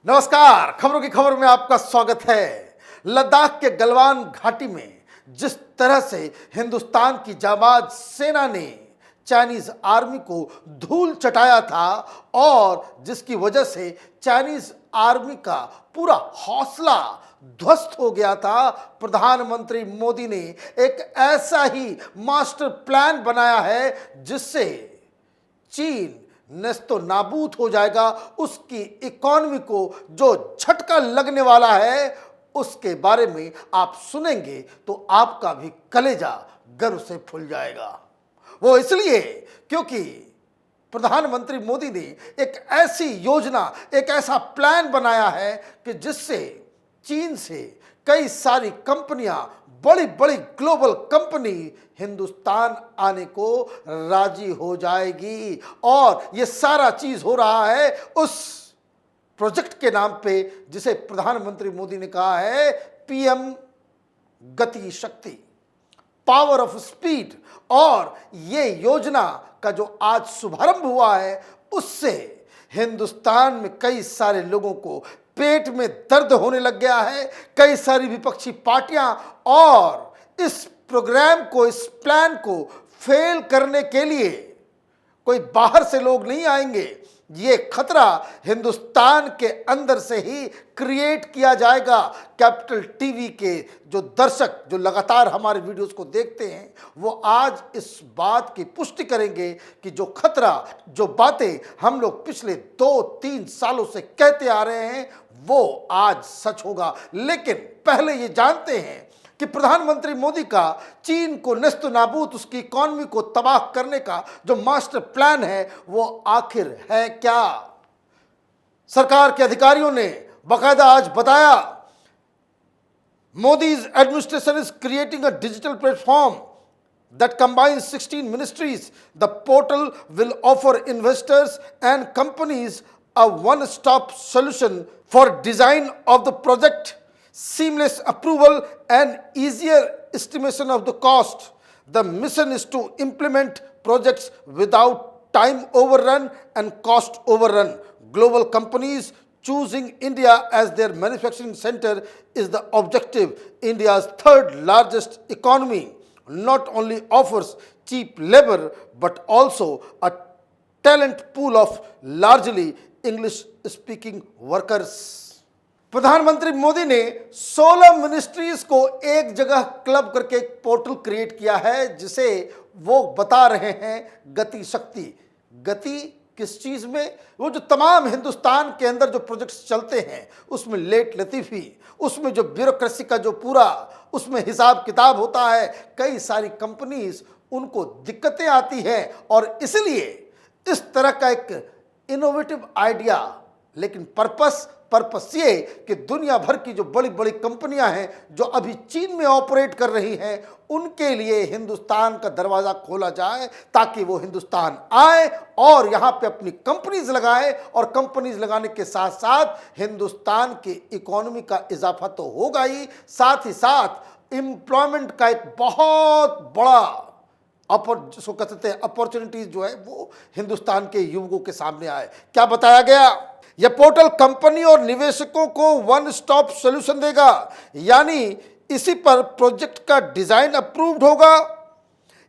नमस्कार। खबरों की खबर में आपका स्वागत है। लद्दाख के गलवान घाटी में जिस तरह से हिंदुस्तान की जाबाज सेना ने चाइनीज आर्मी को धूल चटाया था और जिसकी वजह से चाइनीज आर्मी का पूरा हौसला ध्वस्त हो गया था, प्रधानमंत्री मोदी ने एक ऐसा ही मास्टर प्लान बनाया है जिससे चीन नेस्तो नाबूद हो जाएगा। उसकी इकोनॉमी को जो झटका लगने वाला है उसके बारे में आप सुनेंगे तो आपका भी कलेजा गर्व से फूल जाएगा। वो इसलिए क्योंकि प्रधानमंत्री मोदी ने एक ऐसी योजना, एक ऐसा प्लान बनाया है कि जिससे चीन से कई सारी कंपनियां, बड़ी बड़ी ग्लोबल कंपनी हिंदुस्तान आने को राजी हो जाएगी। और ये सारा चीज हो रहा है उस प्रोजेक्ट के नाम पे जिसे प्रधानमंत्री मोदी ने कहा है पीएम गति शक्ति, पावर ऑफ स्पीड। और ये योजना का जो आज शुभारंभ हुआ है उससे हिंदुस्तान में कई सारे लोगों को पेट में दर्द होने लग गया है। कई सारी विपक्षी पार्टियां और इस प्रोग्राम को, इस प्लान को फेल करने के लिए कोई बाहर से लोग नहीं आएंगे। ये खतरा हिंदुस्तान के अंदर से ही क्रिएट किया जाएगा। कैपिटल टीवी के जो दर्शक जो लगातार हमारे वीडियोस को देखते हैं वो आज इस बात की पुष्टि करेंगे कि जो खतरा, जो बातें हम लोग पिछले 2-3 सालों से कहते आ रहे हैं वो आज सच होगा। लेकिन पहले ये जानते हैं कि प्रधानमंत्री मोदी का चीन को नेस्त नाबूद, उसकी इकोनॉमी को तबाह करने का जो मास्टर प्लान है वो आखिर है क्या। सरकार के अधिकारियों ने बाकायदा आज बताया, मोदी's administration is creating a digital platform that combines 16 ministries. The portal will offer investors and companies a one-stop solution for design of the project, seamless approval and easier estimation of the cost. The mission is to implement projects without time overrun and cost overrun. Global companies choosing India as their manufacturing center is the objective. India's third largest economy not only offers cheap labor but also a talent pool of largely English speaking workers. प्रधानमंत्री मोदी ने 16 ministries को एक जगह club करके एक portal create किया है जिसे वो बता रहे हैं गति शक्ति। गति किस चीज में? वो जो तमाम हिंदुस्तान के अंदर जो प्रोजेक्ट्स चलते हैं उसमें लेट लतीफी, उसमें जो ब्यूरोक्रेसी का जो पूरा उसमें हिसाब किताब होता है, कई सारी कंपनीज उनको दिक्कतें आती हैं और इसलिए इस तरह का एक इनोवेटिव आइडिया, लेकिन पर्पस ये कि दुनिया भर की जो बड़ी बड़ी कंपनियां हैं जो अभी चीन में ऑपरेट कर रही हैं उनके लिए हिंदुस्तान का दरवाज़ा खोला जाए ताकि वो हिंदुस्तान आए और यहाँ पे अपनी कंपनीज लगाए। और कंपनीज लगाने के साथ साथ हिंदुस्तान की इकोनॉमी का इजाफा तो होगा ही, साथ ही साथ एम्प्लॉयमेंट का एक बहुत बड़ा जिसको कहते हैं अपॉर्चुनिटीज जो है वो हिंदुस्तान के युवकों के सामने आए। क्या बताया गया? यह पोर्टल कंपनी और निवेशकों को वन स्टॉप सॉल्यूशन देगा, यानी इसी पर प्रोजेक्ट का डिजाइन अप्रूव्ड होगा,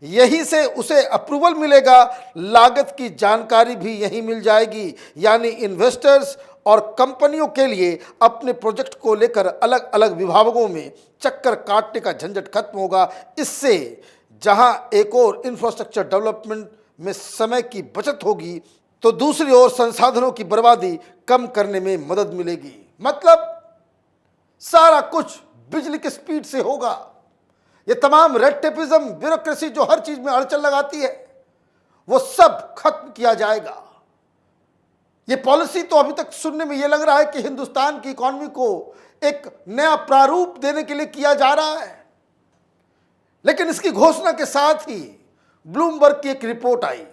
यहीं से उसे अप्रूवल मिलेगा, लागत की जानकारी भी यहीं मिल जाएगी। यानी इन्वेस्टर्स और कंपनियों के लिए अपने प्रोजेक्ट को लेकर अलग अलग विभागों में चक्कर काटने का झंझट खत्म होगा। इससे जहां एक और इंफ्रास्ट्रक्चर डेवलपमेंट में समय की बचत होगी तो दूसरी ओर संसाधनों की बर्बादी कम करने में मदद मिलेगी। मतलब सारा कुछ बिजली की स्पीड से होगा। ये तमाम रेड टेपिज्म, ब्यूरोक्रेसी जो हर चीज में अड़चन लगाती है वो सब खत्म किया जाएगा। ये पॉलिसी तो अभी तक सुनने में ये लग रहा है कि हिंदुस्तान की इकोनॉमी को एक नया प्रारूप देने के लिए किया जा रहा है, लेकिन इसकी घोषणा के साथ ही ब्लूमबर्ग की एक रिपोर्ट आई।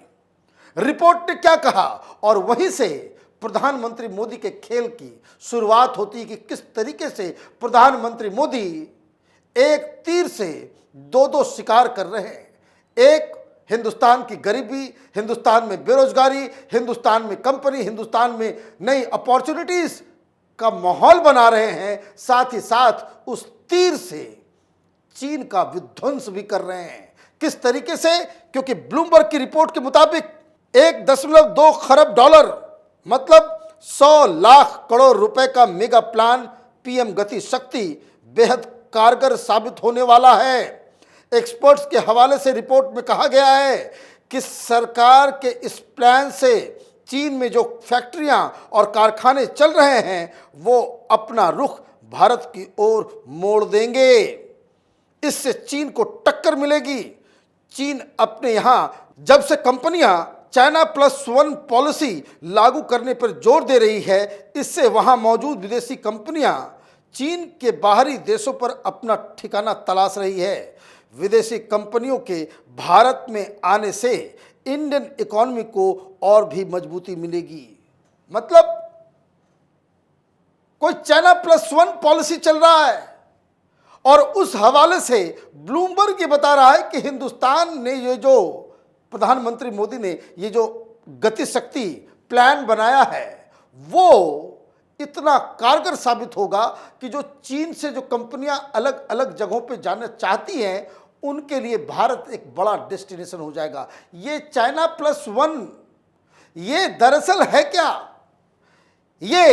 रिपोर्ट ने क्या कहा और वहीं से प्रधानमंत्री मोदी के खेल की शुरुआत होती है कि किस तरीके से प्रधानमंत्री मोदी एक तीर से दो शिकार कर रहे हैं। एक हिंदुस्तान की गरीबी, हिंदुस्तान में बेरोजगारी, हिंदुस्तान में कंपनी, हिंदुस्तान में नई अपॉर्चुनिटीज का माहौल बना रहे हैं, साथ ही साथ उस तीर से चीन का विध्वंस भी कर रहे हैं। किस तरीके से? क्योंकि ब्लूमबर्ग की रिपोर्ट के मुताबिक 1.2 खरब डॉलर मतलब 100 लाख करोड़ रुपए का मेगा प्लान पीएम गति शक्ति बेहद कारगर साबित होने वाला है। एक्सपर्ट्स के हवाले से रिपोर्ट में कहा गया है कि सरकार के इस प्लान से चीन में जो फैक्ट्रियां और कारखाने चल रहे हैं वो अपना रुख भारत की ओर मोड़ देंगे। इससे चीन को टक्कर मिलेगी। चीन अपने यहां जब से कंपनियां China+1 पॉलिसी लागू करने पर जोर दे रही है, इससे वहां मौजूद विदेशी कंपनियां चीन के बाहरी देशों पर अपना ठिकाना तलाश रही है। विदेशी कंपनियों के भारत में आने से इंडियन इकोनॉमी को और भी मजबूती मिलेगी। मतलब कोई China+1 पॉलिसी चल रहा है और उस हवाले से ब्लूमबर्ग ये बता रहा है कि हिंदुस्तान ने ये जो प्रधानमंत्री मोदी ने ये जो गति शक्ति प्लान बनाया है वो इतना कारगर साबित होगा कि जो चीन से जो कंपनियां अलग अलग जगहों पे जाना चाहती हैं उनके लिए भारत एक बड़ा डेस्टिनेशन हो जाएगा। ये China+1 ये दरअसल है क्या? ये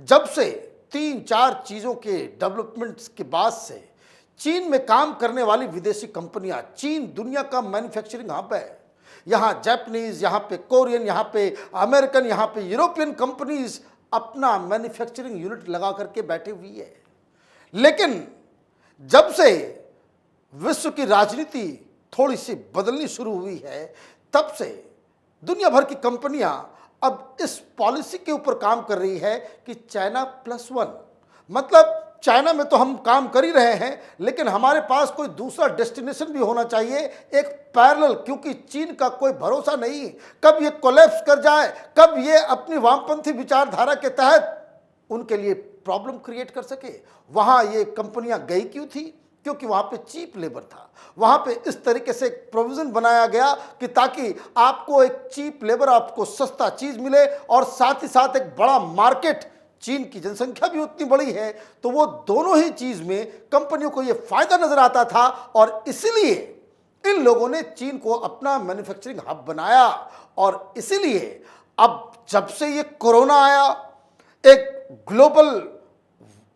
जब से 3-4 चीज़ों के डेवलपमेंट्स के बाद से चीन में काम करने वाली विदेशी कंपनियां, चीन दुनिया का मैन्युफैक्चरिंग हब है। यहाँ जापानीज, यहाँ पे कोरियन, यहाँ पे अमेरिकन, यहाँ पे यूरोपियन कंपनीज अपना मैन्युफैक्चरिंग यूनिट लगा करके बैठी हुई है। लेकिन जब से विश्व की राजनीति थोड़ी सी बदलनी शुरू हुई है तब से दुनिया भर की कंपनियां अब इस पॉलिसी के ऊपर काम कर रही है कि China+1 मतलब चाइना में तो हम काम कर ही रहे हैं लेकिन हमारे पास कोई दूसरा डेस्टिनेशन भी होना चाहिए, एक पैरेलल, क्योंकि चीन का कोई भरोसा नहीं, कब ये कोलैप्स कर जाए, कब ये अपनी वामपंथी विचारधारा के तहत उनके लिए प्रॉब्लम क्रिएट कर सके। वहाँ ये कंपनियां गई क्यों थी? क्योंकि वहाँ पे चीप लेबर था। वहाँ पे इस तरीके से एक प्रोविज़न बनाया गया कि ताकि आपको एक चीप लेबर, आपको सस्ता चीज़ मिले और साथ ही साथ एक बड़ा मार्केट, चीन की जनसंख्या भी उतनी बड़ी है तो वो दोनों ही चीज़ में कंपनियों को ये फ़ायदा नज़र आता था और इसलिए इन लोगों ने चीन को अपना मैन्युफैक्चरिंग हब बनाया। और इसीलिए अब जब से ये कोरोना आया एक ग्लोबल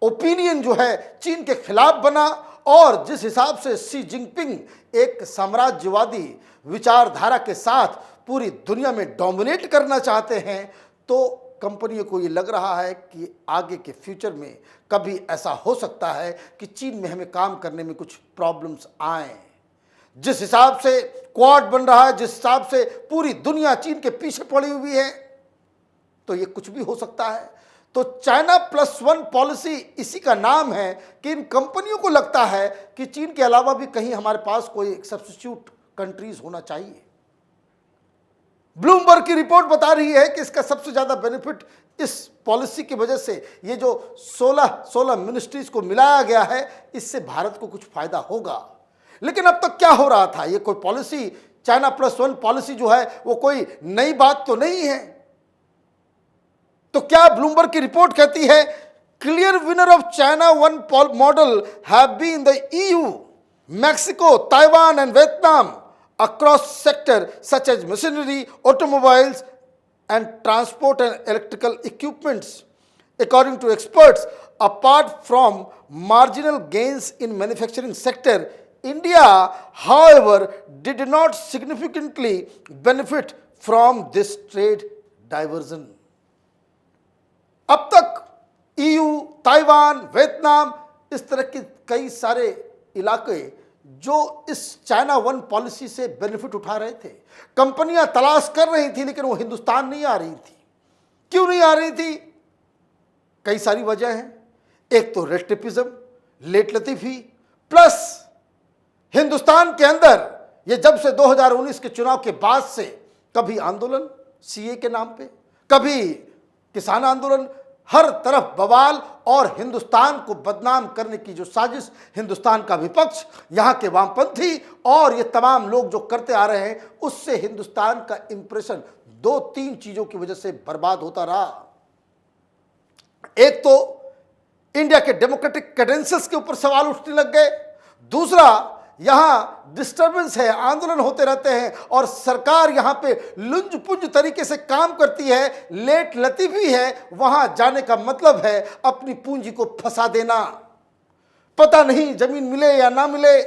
ओपिनियन जो है चीन के खिलाफ बना और जिस हिसाब से शी जिनपिंग एक साम्राज्यवादी विचारधारा के साथ पूरी दुनिया में डोमिनेट करना चाहते हैं तो कंपनियों को ये लग रहा है कि आगे के फ्यूचर में कभी ऐसा हो सकता है कि चीन में हमें काम करने में कुछ प्रॉब्लम्स आए। जिस हिसाब से क्वाड बन रहा है, जिस हिसाब से पूरी दुनिया चीन के पीछे पड़ी हुई है, तो ये कुछ भी हो सकता है। तो China+1 पॉलिसी इसी का नाम है कि इन कंपनियों को लगता है कि चीन के अलावा भी कहीं हमारे पास कोई सब्स्टिट्यूट कंट्रीज होना चाहिए। ब्लूमबर्ग की रिपोर्ट बता रही है कि इसका सबसे ज़्यादा बेनिफिट इस पॉलिसी की वजह से ये जो 16 मिनिस्ट्रीज को मिलाया गया है इससे भारत को कुछ फायदा होगा। लेकिन अब तक क्या हो रहा था? ये कोई पॉलिसी China+1 पॉलिसी जो है वो कोई नई बात तो नहीं है। तो क्या ब्लूमबर्ग की रिपोर्ट कहती है clear winner of China+1 model have been the EU, Mexico, Taiwan and Vietnam across sector such as machinery, automobiles and transport and electrical equipments. According to experts, apart from marginal gains in manufacturing sector, India, however, did not significantly benefit from this trade diversion. अब तक EU, Taiwan, Vietnam इस तरह के कई सारे इलाके जो इस China+1 पॉलिसी से बेनिफिट उठा रहे थे, कंपनियां तलाश कर रही थी लेकिन वो हिंदुस्तान नहीं आ रही थी। क्यों नहीं आ रही थी? कई सारी वजह हैं। एक तो रेटिपिज्म, लेट लतीफी, प्लस हिंदुस्तान के अंदर ये जब से 2019 के चुनाव के बाद से कभी आंदोलन सीए के नाम पे, कभी किसान आंदोलन, हर तरफ बवाल और हिंदुस्तान को बदनाम करने की जो साजिश हिंदुस्तान का विपक्ष, यहाँ के वामपंथी और ये तमाम लोग जो करते आ रहे हैं, उससे हिंदुस्तान का इंप्रेशन 2-3 चीज़ों की वजह से बर्बाद होता रहा। एक तो इंडिया के डेमोक्रेटिक क्रेडेंशियल्स के ऊपर सवाल उठने लग गए, दूसरा यहां डिस्टरबेंस है, आंदोलन होते रहते हैं और सरकार यहां पे लुंज पुंज तरीके से काम करती है, लेट लतीफी है। वहां जाने का मतलब है अपनी पूंजी को फंसा देना। पता नहीं जमीन मिले या ना मिले,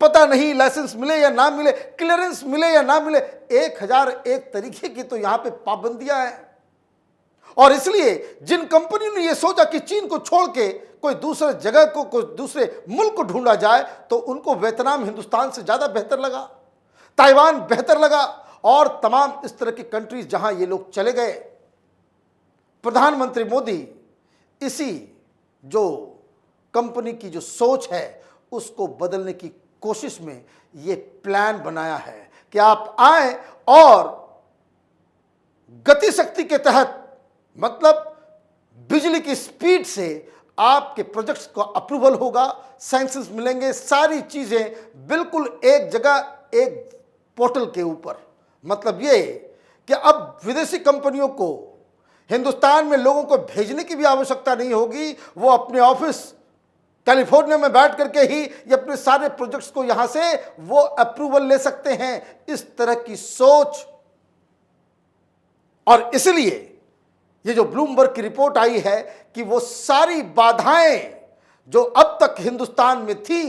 पता नहीं लाइसेंस मिले या ना मिले, क्लियरेंस मिले या ना मिले, 1001 तरीके की तो यहां पे पाबंदियां हैं। और इसलिए जिन कंपनियों ने यह सोचा कि चीन को छोड़ के कोई दूसरे जगह को, कोई दूसरे मुल्क को ढूंढा जाए, तो उनको वियतनाम हिंदुस्तान से ज्यादा बेहतर लगा, ताइवान बेहतर लगा और तमाम इस तरह की कंट्रीज जहां ये लोग चले गए। प्रधानमंत्री मोदी इसी जो कंपनी की जो सोच है उसको बदलने की कोशिश में ये प्लान बनाया है कि आप आए और गति शक्ति के तहत, मतलब बिजली की स्पीड से आपके प्रोजेक्ट्स का अप्रूवल होगा, सैंक्शंस मिलेंगे, सारी चीजें बिल्कुल एक जगह एक पोर्टल के ऊपर। मतलब ये कि अब विदेशी कंपनियों को हिंदुस्तान में लोगों को भेजने की भी आवश्यकता नहीं होगी, वो अपने ऑफिस कैलिफोर्निया में बैठ करके ही ये अपने सारे प्रोजेक्ट्स को यहां से वो अप्रूवल ले सकते हैं। इस तरह की सोच, और इसलिए ये जो ब्लूमबर्ग की रिपोर्ट आई है कि वो सारी बाधाएं जो अब तक हिंदुस्तान में थी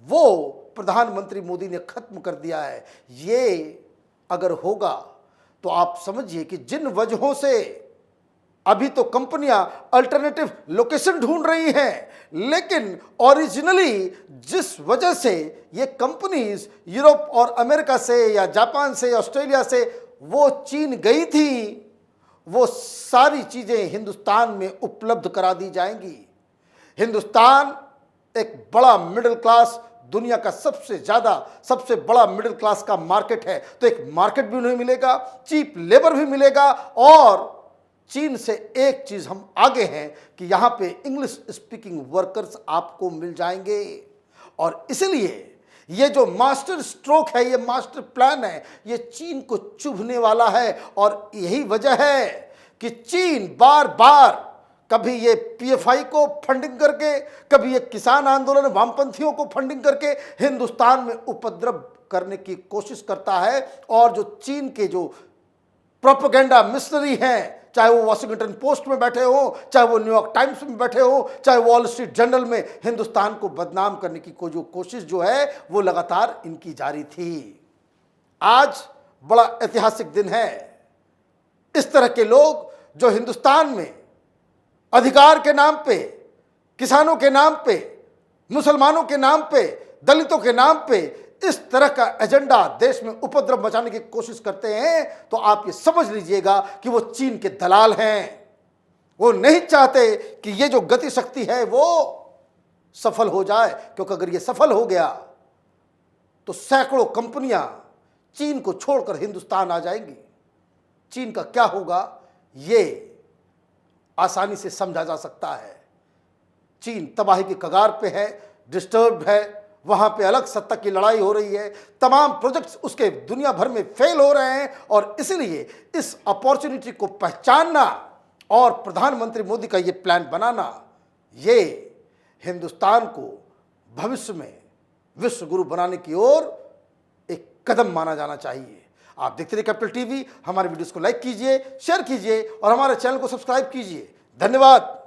वो प्रधानमंत्री मोदी ने खत्म कर दिया है। ये अगर होगा तो आप समझिए कि जिन वजहों से अभी तो कंपनियां अल्टरनेटिव लोकेशन ढूंढ रही हैं, लेकिन ओरिजिनली जिस वजह से ये कंपनीज यूरोप और अमेरिका से या जापान से, ऑस्ट्रेलिया से वो चीन गई थी, वो सारी चीजें हिंदुस्तान में उपलब्ध करा दी जाएंगी। हिंदुस्तान एक बड़ा मिडिल क्लास, दुनिया का सबसे बड़ा मिडिल क्लास का मार्केट है, तो एक मार्केट भी उन्हें मिलेगा, चीप लेबर भी मिलेगा, और चीन से एक चीज हम आगे हैं कि यहां पे इंग्लिश स्पीकिंग वर्कर्स आपको मिल जाएंगे। और इसलिए ये जो मास्टर स्ट्रोक है, ये मास्टर प्लान है, ये चीन को चुभने वाला है। और यही वजह है कि चीन बार बार कभी ये पीएफआई को फंडिंग करके, कभी ये किसान आंदोलन वामपंथियों को फंडिंग करके हिंदुस्तान में उपद्रव करने की कोशिश करता है। और जो चीन के जो प्रोपेगेंडा मिशनरी हैं, चाहे वो वॉशिंगटन पोस्ट में बैठे हो, चाहे वो न्यूयॉर्क टाइम्स में बैठे हो, चाहे वॉल स्ट्रीट जर्नल में, हिंदुस्तान को बदनाम करने की जो कोशिश जो है वो लगातार इनकी जारी थी। आज बड़ा ऐतिहासिक दिन है। इस तरह के लोग जो हिंदुस्तान में अधिकार के नाम पे, किसानों के नाम पे, मुसलमानों के नाम पे, दलितों के नाम पे इस तरह का एजेंडा देश में उपद्रव मचाने की कोशिश करते हैं, तो आप ये समझ लीजिएगा कि वो चीन के दलाल हैं। वो नहीं चाहते कि ये जो गति शक्ति है वो सफल हो जाए, क्योंकि अगर ये सफल हो गया तो सैकड़ों कंपनियां चीन को छोड़कर हिंदुस्तान आ जाएंगी। चीन का क्या होगा ये आसानी से समझा जा सकता है। चीन तबाही की कगार पे है, डिस्टर्ब्ड है, वहां पे अलग सत्ता की लड़ाई हो रही है, तमाम प्रोजेक्ट्स उसके दुनिया भर में फेल हो रहे हैं। और इसलिए इस अपॉर्चुनिटी को पहचानना और प्रधानमंत्री मोदी का ये प्लान बनाना, ये हिंदुस्तान को भविष्य में विश्व गुरु बनाने की ओर एक कदम माना जाना चाहिए। आप देखते रहिए कैपिटल टीवी, हमारे वीडियोस को लाइक कीजिए, शेयर कीजिए और हमारे चैनल को सब्सक्राइब कीजिए। धन्यवाद।